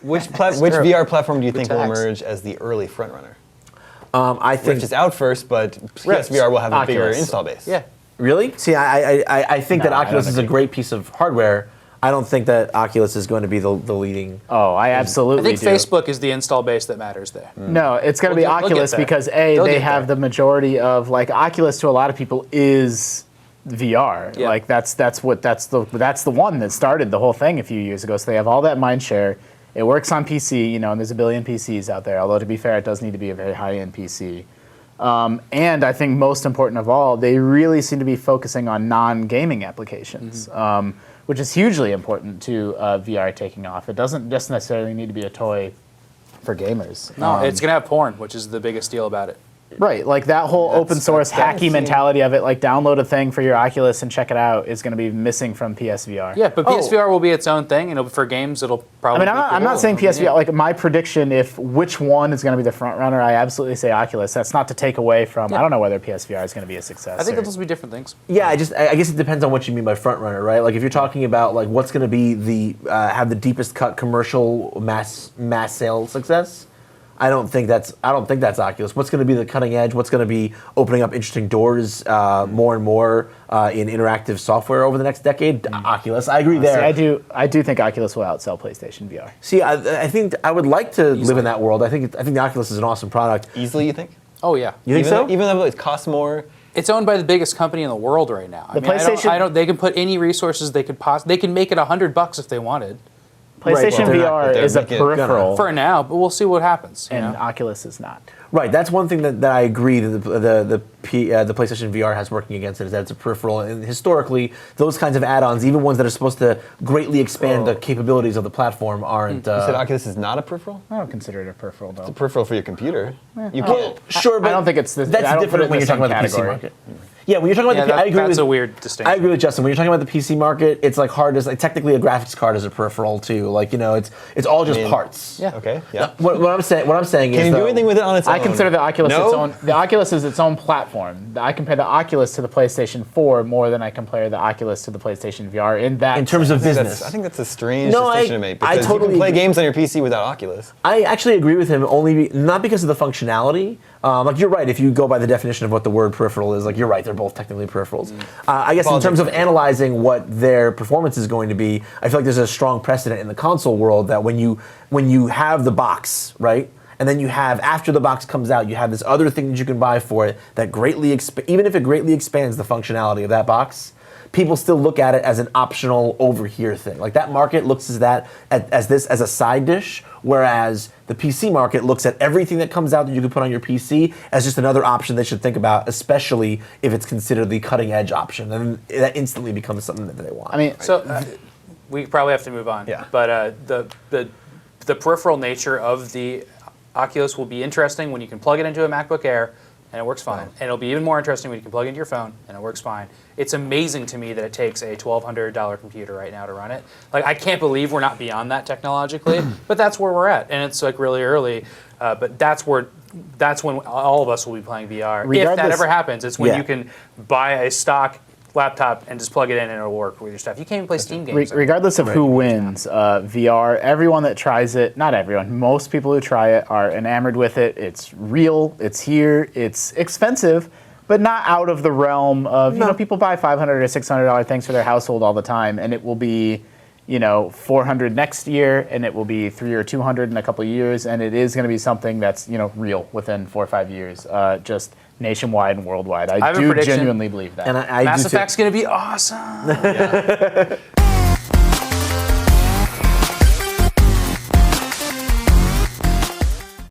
Which VR platform do you think will emerge as the early frontrunner? I think Rift is out first, but PSVR will have a bigger install base. Yeah. Really? See, I think that Oculus is a great piece of hardware. I don't think that Oculus is going to be the leading. Oh, I absolutely I think Facebook is the install base that matters there. No, it's going to be Oculus because they have the majority of Oculus to a lot of people is VR. Yeah. Like that's the one that started the whole thing a few years ago. So they have all that mind share. It works on PC, and there's a billion PCs out there. Although to be fair, it does need to be a very high-end PC. And I think most important of all, they really seem to be focusing on non-gaming applications. Which is hugely important to VR taking off. It doesn't just necessarily need to be a toy for gamers. No, it's going to have porn, which is the biggest deal about it. Right, like that whole open source hacky mentality of it, like download a thing for your Oculus and check it out, is going to be missing from PSVR. Yeah, but PSVR will be its own thing, and for games, it'll probably. I mean, I'm not saying PSVR. Like my prediction, if which one is going to be the front runner, I absolutely say Oculus. That's not to take away from. I don't know whether PSVR is going to be a success. I think those will be different things. Yeah, I guess it depends on what you mean by front runner, right? Like if you're talking about like what's going to be have the deepest cut commercial mass sales success. I don't think that's Oculus. What's going to be the cutting edge? What's going to be opening up interesting doors more and more in interactive software over the next decade? Oculus. I agree there. See, I do think Oculus will outsell PlayStation VR. See, I think I would like to live in that world. I think the Oculus is an awesome product. Easily, you think? Oh yeah. You think so? Even though it costs more. It's owned by the biggest company in the world right now. PlayStation. They can put any resources they could possibly. They can make it $100 if they wanted. PlayStation VR is a peripheral for now, but we'll see what happens. And Oculus is not. Right, that's one thing that I agree that the PlayStation VR has working against it, is that it's a peripheral, and historically those kinds of add-ons, even ones that are supposed to greatly expand the capabilities of the platform, aren't. You said Oculus is not a peripheral? I don't consider it a peripheral though. It's a peripheral for your computer. You can't. Sure, but I don't think it's that's different when you're talking about the PC market. Yeah, when you're talking about that's a weird distinction. I agree with Justin. When you're talking about the PC market, it's like hard as technically a graphics card is a peripheral too. Like it's all just parts. Yeah. Okay. Yeah. What I'm saying is, can you do anything with it on its own? I consider the Oculus its own. The Oculus is its own platform. I compare the Oculus to the PlayStation 4 more than I compare the Oculus to the PlayStation VR in terms of business. I think that's a strange distinction to make, because totally you can play games on your PC without Oculus. I actually agree with him, not because of the functionality. Like you're right, if you go by the definition of what the word peripheral is, like you're right, they're both technically peripherals. I guess in terms of analyzing what their performance is going to be, I feel like there's a strong precedent in the console world that when you have the box, right, and then you have, after the box comes out, you have this other thing that you can buy for it that even if it greatly expands the functionality of that box, people still look at it as an optional over here thing. Like that market looks as a side dish, whereas the PC market looks at everything that comes out that you can put on your PC as just another option they should think about, especially if it's considered the cutting edge option, and that instantly becomes something that they want. I mean, so we probably have to move on. Yeah. But the peripheral nature of the Oculus will be interesting when you can plug it into a MacBook Air and it works fine. And it'll be even more interesting when you can plug it into your phone and it works fine. It's amazing to me that it takes a $1,200 computer right now to run it. Like, I can't believe we're not beyond that technologically, but that's where we're at. And it's like really early, but that's when all of us will be playing VR. If that ever happens, it's when you can buy a stock laptop and just plug it in and it'll work with your stuff. You can't even play Steam games. Regardless of who wins VR, everyone that tries it, not everyone, most people who try it are enamored with it. It's real, it's here, it's expensive, but not out of the realm of, people buy $500 or $600 things for their household all the time, and it will be, $400 next year, and it will be $300 or $200 in a couple of years, and it is going to be something that's, real within 4 or 5 years, just nationwide and worldwide. I do genuinely believe that. And Mass Effect's going to be awesome.